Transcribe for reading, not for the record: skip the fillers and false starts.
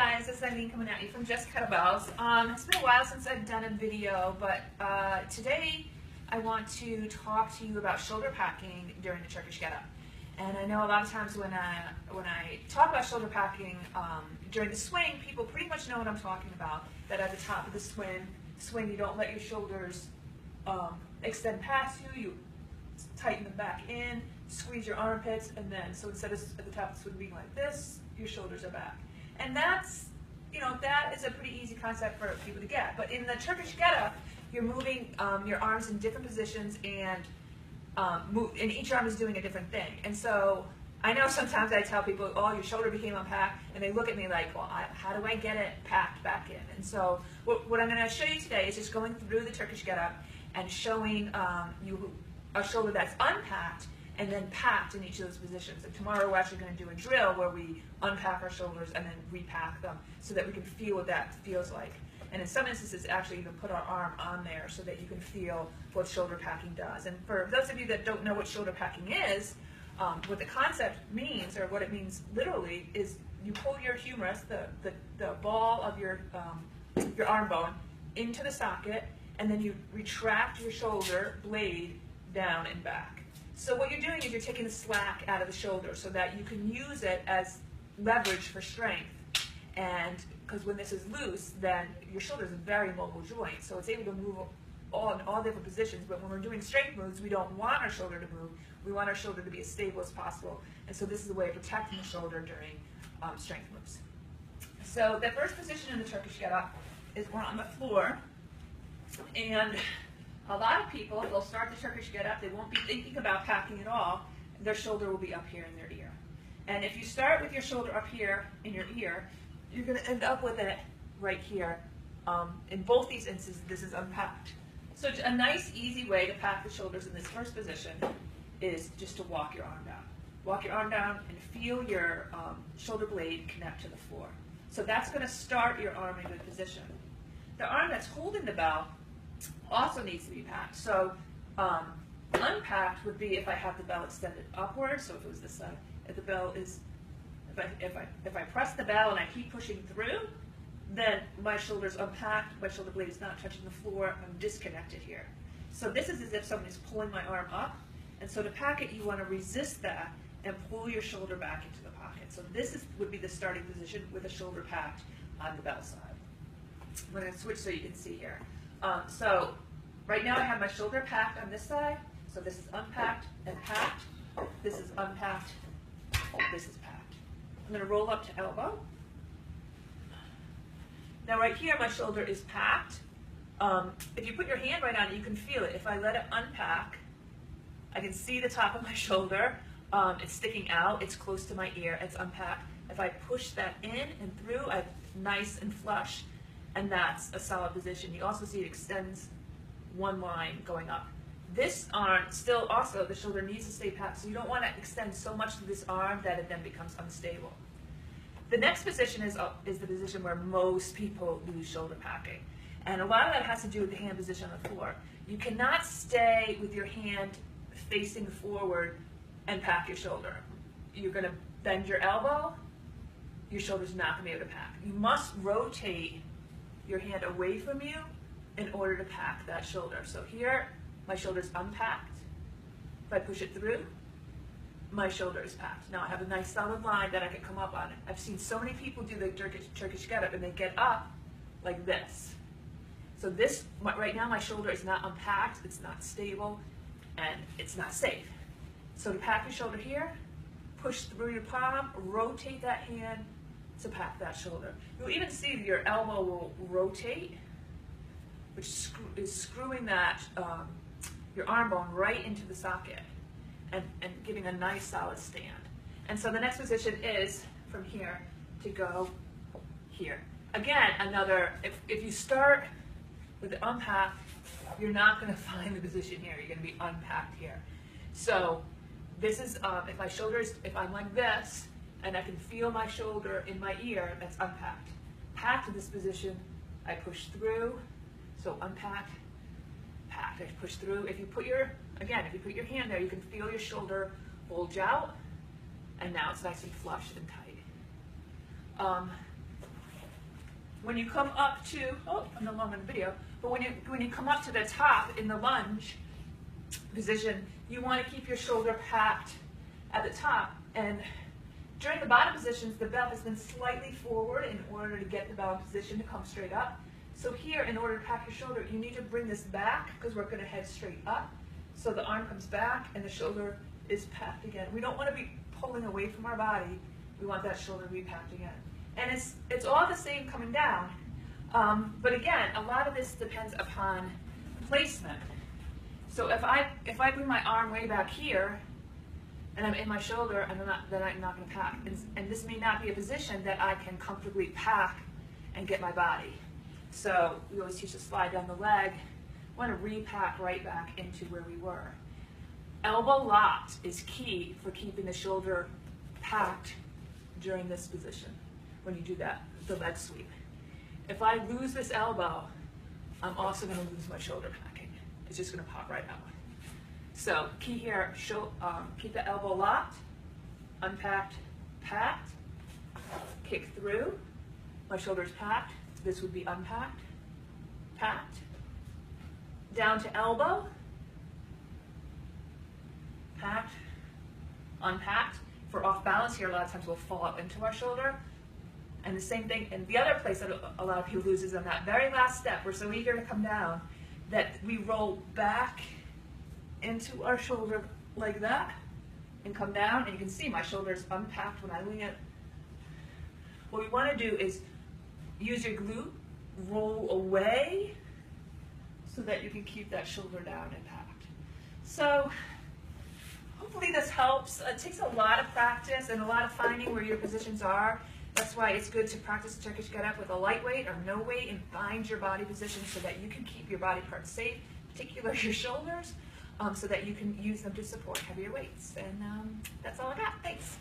guys, this is Eileen coming at you from Just Kettlebells. It's been a while since I've done a video, but today I want to talk to you about shoulder packing during the Turkish get-up. And I know a lot of times when I talk about shoulder packing during the swing, people pretty much know what I'm talking about. That at the top of the swing you don't let your shoulders extend past you. You tighten them back in, squeeze your armpits, and then so instead of at the top of the swing being like this, your shoulders are back. And that's, that is a pretty easy concept for people to get. But in the Turkish get-up, you're moving your arms in different positions, and each arm is doing a different thing. And so I know sometimes I tell people, oh, your shoulder became unpacked, and they look at me like, well, how do I get it packed back in? And so what I'm going to show you today is just going through the Turkish get-up and showing you a shoulder that's unpacked and then packed in each of those positions. And tomorrow we're actually going to do a drill where we unpack our shoulders and then repack them so that we can feel what that feels like. And in some instances, actually even put our arm on there so that you can feel what shoulder packing does. And for those of you that don't know what shoulder packing is, what the concept means, or what it means literally, is you pull your humerus, the ball of your arm bone, into the socket, and then you retract your shoulder blade down and back. So what you're doing is you're taking the slack out of the shoulder so that you can use it as leverage for strength. And because when this is loose, then your shoulder is a very mobile joint, so it's able to move in all different positions. But when we're doing strength moves, we don't want our shoulder to move. We want our shoulder to be as stable as possible. And so this is a way of protecting the shoulder during strength moves. So the first position in the Turkish get-up is we're on the floor. And a lot of people, they'll start the Turkish get-up, they won't be thinking about packing at all, their shoulder will be up here in their ear. And if you start with your shoulder up here in your ear, you're going to end up with it right here. In both these instances, this is unpacked. So a nice, easy way to pack the shoulders in this first position is just to walk your arm down. Walk your arm down and feel your shoulder blade connect to the floor. So that's going to start your arm in good position. The arm that's holding the bell also needs to be packed. So unpacked would be if I have the bell extended upward. So if it was this side, if the bell is, if I press the bell and I keep pushing through, then my shoulder's unpacked, my shoulder blade is not touching the floor, I'm disconnected here. So this is as if somebody's pulling my arm up, and so to pack it, you want to resist that and pull your shoulder back into the pocket. So this would be the starting position with a shoulder packed on the bell side. I'm going to switch so you can see here. So right now I have my shoulder packed on this side, so this is unpacked and packed, this is unpacked, this is packed. I'm going to roll up to elbow. Now right here my shoulder is packed. If you put your hand right on it, you can feel it. If I let it unpack, I can see the top of my shoulder. It's sticking out, it's close to my ear, it's unpacked. If I push that in and through, I'm nice and flush, and that's a solid position. You also see it extends one line going up. This arm, still also, the shoulder needs to stay packed, so you don't want to extend so much to this arm that it then becomes unstable. The next position is the position where most people lose shoulder packing. And a lot of that has to do with the hand position on the floor. You cannot stay with your hand facing forward and pack your shoulder. You're going to bend your elbow, your shoulder's not going to be able to pack. You must rotate your hand away from you in order to pack that shoulder. So here, my shoulder's unpacked. If I push it through, my shoulder is packed. Now I have a nice solid line that I can come up on. I've seen so many people do the Turkish get-up and they get up like this. So this, right now my shoulder is not unpacked, it's not stable, and it's not safe. So to pack your shoulder here, push through your palm, rotate that hand to pack that shoulder. You'll even see your elbow will rotate, which is screwing that your arm bone right into the socket and giving a nice solid stand. And so the next position is from here to go here. Again, if you start with the unpacked, you're not going to find the position here. You're going to be unpacked here. So this is, if I'm like this, and I can feel my shoulder in my ear, that's unpacked. Packed in this position, I push through, so unpacked, packed, I push through. If you put your hand there, you can feel your shoulder bulge out, and now it's nice and flush and tight. when you come up to, oh, I'm no longer in the video, but when you come up to the top in the lunge position, you want to keep your shoulder packed at the top. And during the bottom positions, the belt has been slightly forward in order to get the bottom position to come straight up. So here, in order to pack your shoulder, you need to bring this back because we're going to head straight up. So the arm comes back and the shoulder is packed again. We don't want to be pulling away from our body. We want that shoulder to be packed again. And it's all the same coming down. But again, a lot of this depends upon placement. So if I bring my arm way back here, and I'm in my shoulder, and then I'm not going to pack. And this may not be a position that I can comfortably pack and get my body. So we always teach to slide down the leg. We want to repack right back into where we were. Elbow locked is key for keeping the shoulder packed during this position when you do that, the leg sweep. If I lose this elbow, I'm also going to lose my shoulder packing. It's just going to pop right out. So key here, keep the elbow locked, unpacked, packed, kick through, my shoulder's packed, this would be unpacked, packed, down to elbow, packed, unpacked. If we're off balance here, a lot of times we'll fall up into our shoulder. And the same thing, and the other place that a lot of people lose is on that very last step. We're so eager to come down that we roll back into our shoulder like that and come down, and you can see my shoulder is unpacked when I lean it. What we want to do is use your glute, roll away so that you can keep that shoulder down and packed. So hopefully this helps. It takes a lot of practice and a lot of finding where your positions are. That's why it's good to practice Turkish get up with a lightweight or no weight and find your body position so that you can keep your body parts safe, particularly your shoulders, so that you can use them to support heavier weights. And that's all I got. Thanks.